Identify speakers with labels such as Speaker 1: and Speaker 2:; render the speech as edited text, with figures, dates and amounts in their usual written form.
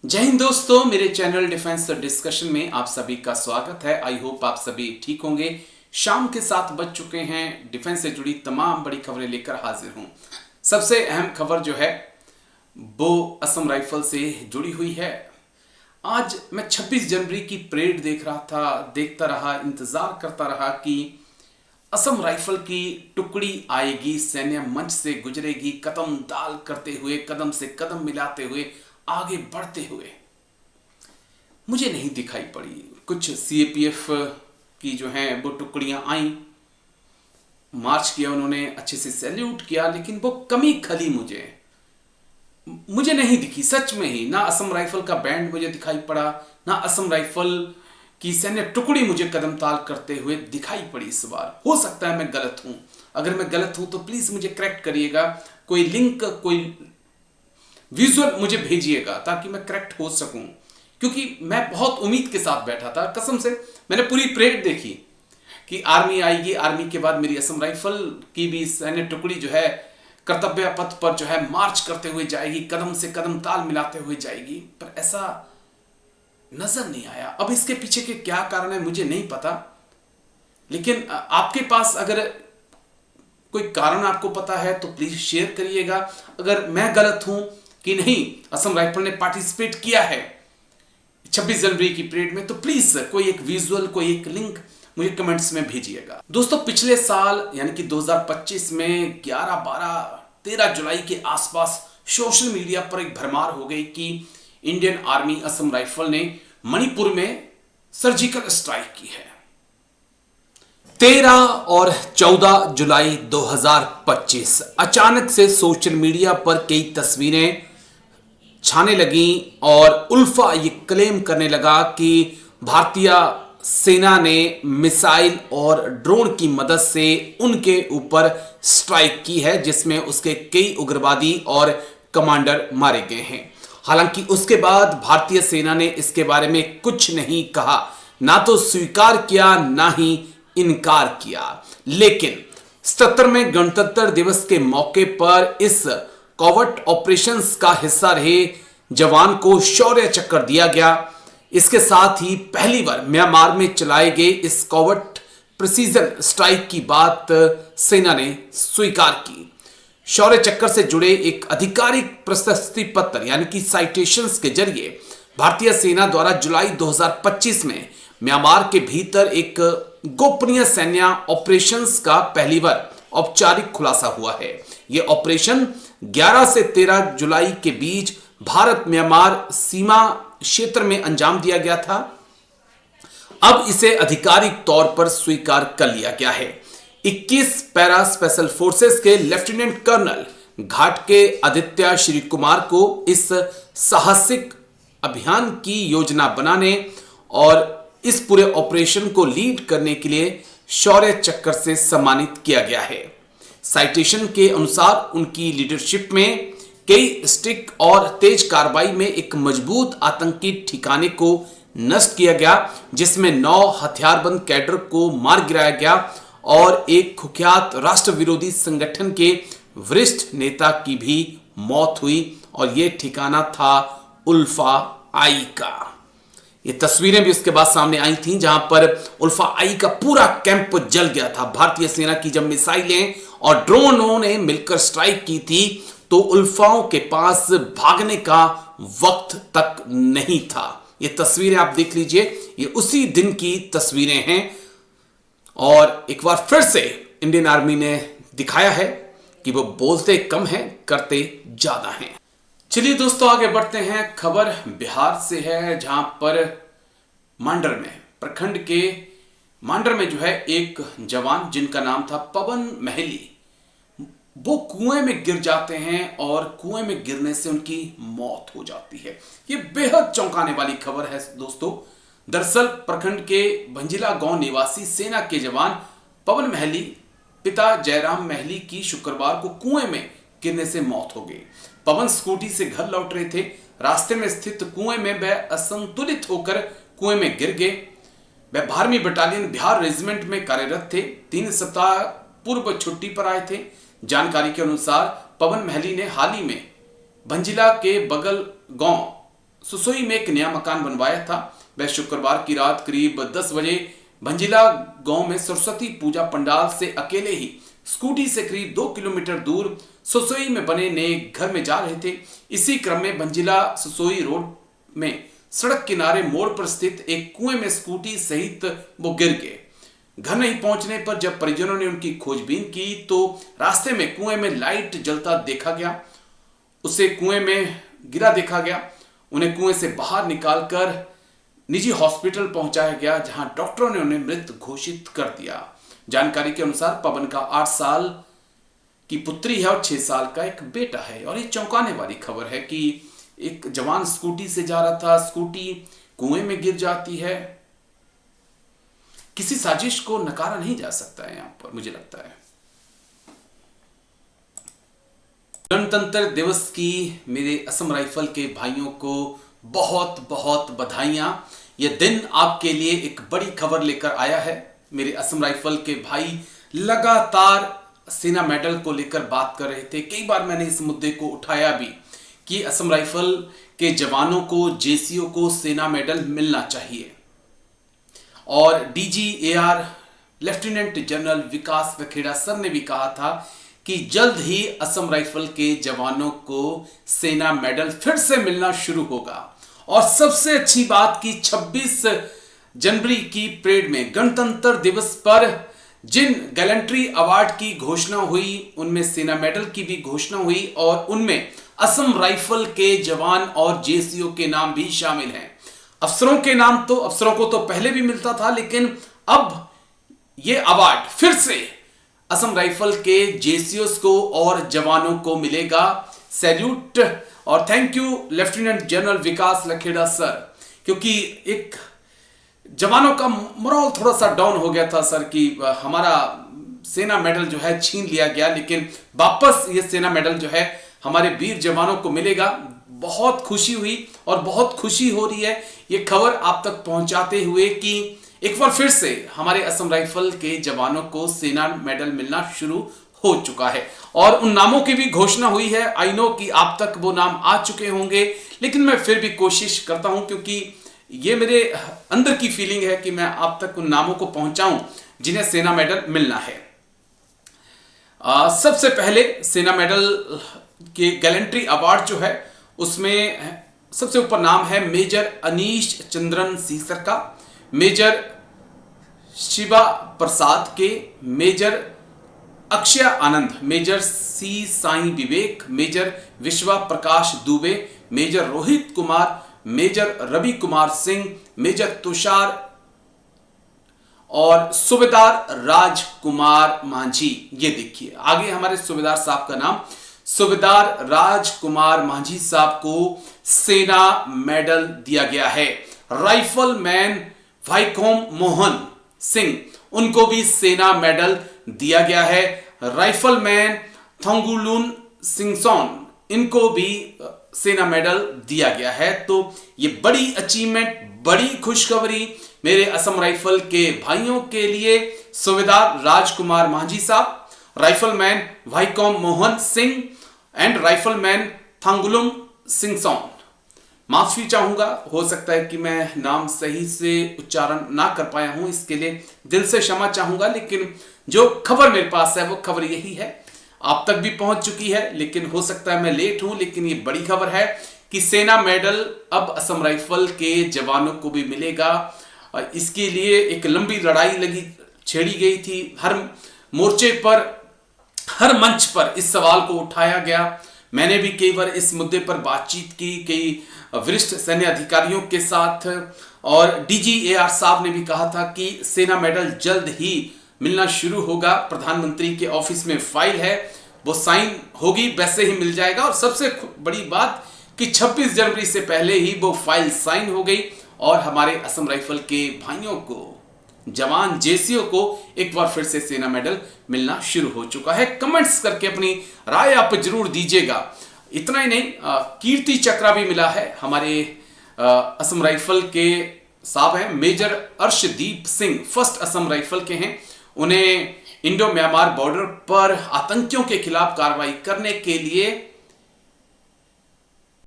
Speaker 1: जय हिंद दोस्तों, मेरे चैनल डिफेंस डिस्कशन में आप सभी का स्वागत है। आई होप आप सभी ठीक होंगे। शाम के 7 बज चुके हैं। डिफेंस से जुड़ी तमाम बड़ी खबरें लेकर हाजिर हूं। सबसे अहम खबर जो है वो असम राइफल से जुड़ी हुई है। आज मैं 26 जनवरी की परेड देखता रहा, इंतजार करता रहा कि असम राइफल की टुकड़ी आएगी, सैन्य मंच से गुजरेगी, कदम दाल करते हुए, कदम से कदम मिलाते हुए, आगे बढ़ते हुए। मुझे नहीं दिखाई पड़ी। कुछ सीएपीएफ की जो हैं वो टुकड़ियां आई, मार्च किया, उन्होंने अच्छे से सैल्यूट किया, लेकिन वो कमी खली मुझे नहीं दिखी। सच में ही ना असम राइफल का बैंड मुझे दिखाई पड़ा, ना असम राइफल की सैन्य टुकड़ी मुझे कदम ताल करते हुए दिखाई पड़ी इस बार। हो सकता है मैं गलत हूं। अगर मैं गलत हूं तो प्लीज मुझे करेक्ट करिएगा। कोई लिंक, कोई विजुअल मुझे भेजिएगा ताकि मैं करेक्ट हो सकूं, क्योंकि मैं बहुत उम्मीद के साथ बैठा था। कसम से मैंने पूरी परेड देखी कि आर्मी आएगी, आर्मी के बाद मेरी असम राइफल की भी सैन्य टुकड़ी जो है कर्तव्य पथ पर जो है मार्च करते हुए जाएगी, कदम से कदम ताल मिलाते हुए जाएगी, पर ऐसा नजर नहीं आया। अब इसके पीछे के क्या कारण है मुझे नहीं पता, लेकिन आपके पास अगर कोई कारण आपको पता है तो प्लीज शेयर करिएगा। अगर मैं गलत हूं कि नहीं असम राइफल ने पार्टिसिपेट किया है 26 जनवरी की परेड में, तो प्लीज कोई एक विजुअल, कोई एक लिंक मुझे कमेंट्स में भेजिएगा। दोस्तों, पिछले साल यानी कि 2025 में 11, 12, 13 जुलाई के आसपास सोशल मीडिया पर एक भरमार हो गई कि इंडियन आर्मी असम राइफल ने मणिपुर में सर्जिकल स्ट्राइक की है। 13 और 14 जुलाई 2025 अचानक से सोशल मीडिया पर कई तस्वीरें छाने लगी और उल्फा ये क्लेम करने लगा कि भारतीय सेना ने मिसाइल और ड्रोन की मदद से उनके ऊपर स्ट्राइक की है, जिसमें उसके कई उग्रवादी और कमांडर मारे गए हैं। हालांकि उसके बाद भारतीय सेना ने इसके बारे में कुछ नहीं कहा, ना तो स्वीकार किया ना ही इनकार किया। लेकिन 77वें गणतंत्र दिवस के मौके पर इस कॉवर्ट ऑपरेशंस का हिस्सा रहे जवान को शौर्य चक्र दिया गया। इसके साथ ही पहली बार म्यांमार में चलाए गए इस कॉवर्ट प्रिसीजन स्ट्राइक की बात सेना ने स्वीकार की। शौर्य चक्र से जुड़े एक आधिकारिक प्रशस्ति पत्र यानी कि साइटेशंस के जरिए भारतीय सेना द्वारा जुलाई 2025 में म्यांमार के भीतर एक गोपनीय सैन्य ऑपरेशंस का पहली बार औपचारिक खुलासा हुआ है। यह ऑपरेशन 11 से 13 जुलाई के बीच भारत म्यांमार सीमा क्षेत्र में अंजाम दिया गया था। अब इसे आधिकारिक तौर पर स्वीकार कर लिया गया है। 21 पैरा स्पेशल फोर्सेस के लेफ्टिनेंट कर्नल घाट के आदित्य श्री कुमार को इस साहसिक अभियान की योजना बनाने और इस पूरे ऑपरेशन को लीड करने के लिए शौर्य चक्र से सम्मानित किया गया है। साइटेशन के अनुसार उनकी लीडरशिप में कई स्टिक और तेज कार्रवाई में एक मजबूत आतंकी ठिकाने को नष्ट किया गया, जिसमें 9 हथियारबंद कैडर को मार गिराया गया और एक कुख्यात राष्ट्र विरोधी संगठन के वरिष्ठ नेता की भी मौत हुई, और यह ठिकाना था उल्फा आई का। ये तस्वीरें भी उसके बाद सामने आई थीं, जहां पर उल्फा आई का पूरा कैंप जल गया था। भारतीय सेना की जब मिसाइलें और ड्रोनों ने मिलकर स्ट्राइक की थी तो उल्फाओं के पास भागने का वक्त तक नहीं था। ये तस्वीरें आप देख लीजिए, ये उसी दिन की तस्वीरें हैं। और एक बार फिर से इंडियन आर्मी ने दिखाया है कि वो बोलते कम हैं, करते ज्यादा हैं। चलिए दोस्तों, आगे बढ़ते हैं। खबर बिहार से है, जहां पर मांडर में, प्रखंड के मांडर में जो है एक जवान जिनका नाम था पवन महली, वो कुएं में गिर जाते हैं और कुएं में गिरने से उनकी मौत हो जाती है। ये बेहद चौंकाने वाली खबर है दोस्तों। दरअसल प्रखंड के भंजिला गांव निवासी सेना के जवान पवन महली पिता जयराम महली की शुक्रवार को कुएं में गिरने से मौत हो गई। पवन स्कूटी से घर लौट रहे थे। रास्ते में स्थित कुएं में वह असंतुलित होकर कुएं में गिर गए। वह 12वीं बटालियन बिहार रेजिमेंट में कार्यरत थे। 3 सप्ताह पूर्व छुट्टी पर आए थे। जानकारी के अनुसार पवन महली ने हाल ही में भंजिला के बगल गांव सुसोई में एक नया मकान बनवाया था। वह शुक्रवार की रात करीब 10 बजे भंजिला गांव में सरस्वती पूजा पंडाल से अकेले ही स्कूटी से करीब 2 किलोमीटर दूर सुसोई में बने नए घर में जा रहे थे। इसी क्रम में भंजिला सुसोई रोड में सड़क किनारे मोड़ पर स्थित एक कुएं में स्कूटी सहित वो गिर गए। घर नहीं पहुंचने पर जब परिजनों ने उनकी खोजबीन की तो रास्ते में कुएं में लाइट जलता देखा गया। उसे कुएं में गिरा देखा गया। उन्हें कुएं से बाहर निकालकर निजी हॉस्पिटल पहुंचाया गया, जहां डॉक्टरों ने उन्हें मृत घोषित कर दिया। जानकारी के अनुसार पवन का 8 साल की पुत्री है और 6 साल का एक बेटा है। और ये चौंकाने वाली खबर है कि एक जवान स्कूटी से जा रहा था, स्कूटी कुएं में गिर जाती है। किसी साजिश को नकारा नहीं जा सकता है यहां पर, मुझे लगता है। गणतंत्र दिवस की मेरे असम राइफल के भाइयों को बहुत बहुत बधाइयां। यह दिन आपके लिए एक बड़ी खबर लेकर आया है। मेरे असम राइफल के भाई लगातार सेना मेडल को लेकर बात कर रहे थे। कई बार मैंने इस मुद्दे को उठाया भी कि असम राइफल के जवानों को, जेसीओ को सेना मेडल मिलना चाहिए। और डीजीएआर लेफ्टिनेंट जनरल विकास लखेड़ा सर ने भी कहा था कि जल्द ही असम राइफल के जवानों को सेना मेडल फिर से मिलना शुरू होगा। और सबसे अच्छी बात कि 26 जनवरी की परेड में गणतंत्र दिवस पर जिन गैलेंट्री अवार्ड की घोषणा हुई, उनमें सेना मेडल की भी घोषणा हुई और उनमें असम राइफल के जवान और जेसीओ के नाम भी शामिल हैं। अफसरों को तो पहले भी मिलता था, लेकिन अब यह अवार्ड फिर से असम राइफल के जेसीओस को और जवानों को मिलेगा। सैल्यूट और thank you lieutenant general Vikas Lakhera sir, क्योंकि एक जवानों का मोरल थोड़ा सा डाउन हो गया था सर कि हमारा सेना मेडल जो है छीन लिया गया, लेकिन वापस ये सेना मेडल जो है हमारे वीर जवानों को मिलेगा। बहुत खुशी हुई और बहुत खुशी हो रही है ये खबर आप तक पहुंचाते हुए कि एक बार फिर से हमारे असम राइफल के जवानों को सेना मेडल मिलना शुरू हो चुका है और उन नामों की भी घोषणा हुई है। आई नो कि आप तक वो नाम आ चुके होंगे, लेकिन मैं फिर भी कोशिश करता हूं क्योंकि ये मेरे अंदर की फीलिंग है कि मैं आप तक उन नामों को पहुंचाऊं जिन्हें सेना मेडल मिलना है। सबसे पहले सेना मेडल के गैलेंट्री अवार्ड जो है उसमें सबसे ऊपर नाम है मेजर अनीश चंद्रन सीसर का, major Shiva Prasad K, major Akshay Anand, major C Sai Vivek, major Vishwa Prakash Dubey, major Rohit Kumar, major Ravi Kumar Singh, major Tushar और सूबेदार राजकुमार मांझी। ये देखिए आगे हमारे सूबेदार साहब का नाम, सूबेदार राजकुमार मांझी साहब को सेना मेडल दिया गया है। Rifle man Viacom Mohan Singh, उनको भी सेना मेडल दिया गया है। राइफल मैन थोंगुलुन सिंगसोन, इनको भी सेना मेडल दिया गया है। तो ये बड़ी अचीवमेंट, बड़ी खुशखबरी मेरे असम राइफल के भाइयों के लिए। सूबेदार राजकुमार मांझी साहब, rifleman Vaikom Mohan Singh and rifleman Thongulun Singson. माफी चाहूंगा, हो सकता है कि मैं नाम सही से उच्चारण ना कर पाया हूं, इसके लिए दिल से क्षमा चाहूंगा। लेकिन जो खबर मेरे पास है वो खबर यही है, आप तक भी पहुंच चुकी है। लेकिन हो सकता है मैं लेट हूं, लेकिन ये बड़ी खबर है कि सेना मेडल अब असम राइफल के जवानों को भी मिलेगा। और इसके लिए एक लंबी लड़ाई छेड़ी गई थी। हर मोर्चे पर, हर मंच पर इस सवाल को उठाया गया। मैंने भी कई बार इस मुद्दे पर बातचीत की कई वरिष्ठ सैन्य अधिकारियों के साथ, और डीजीएआर साहब ने भी कहा था कि सेना मेडल जल्द ही मिलना शुरू होगा। प्रधानमंत्री के ऑफिस में फाइल है, वो साइन होगी, वैसे ही मिल जाएगा। और सबसे बड़ी बात कि 26 जनवरी से पहले ही वो फाइल साइन हो गई और हमारे असम राइफल के भाइयों को, जवान जेसीओ को एक बार फिर से सेना मेडल मिलना शुरू हो चुका है। कमेंट्स करके अपनी राय आप जरूर दीजिएगा। इतना ही नहीं, कीर्ति चक्र भी मिला है हमारे असम राइफल के साहब हैं major Arshdeep Singh, first Assam rifle के हैं। उन्हें इंडो म्यांमार बॉर्डर पर आतंकियों के खिलाफ कार्रवाई करने के लिए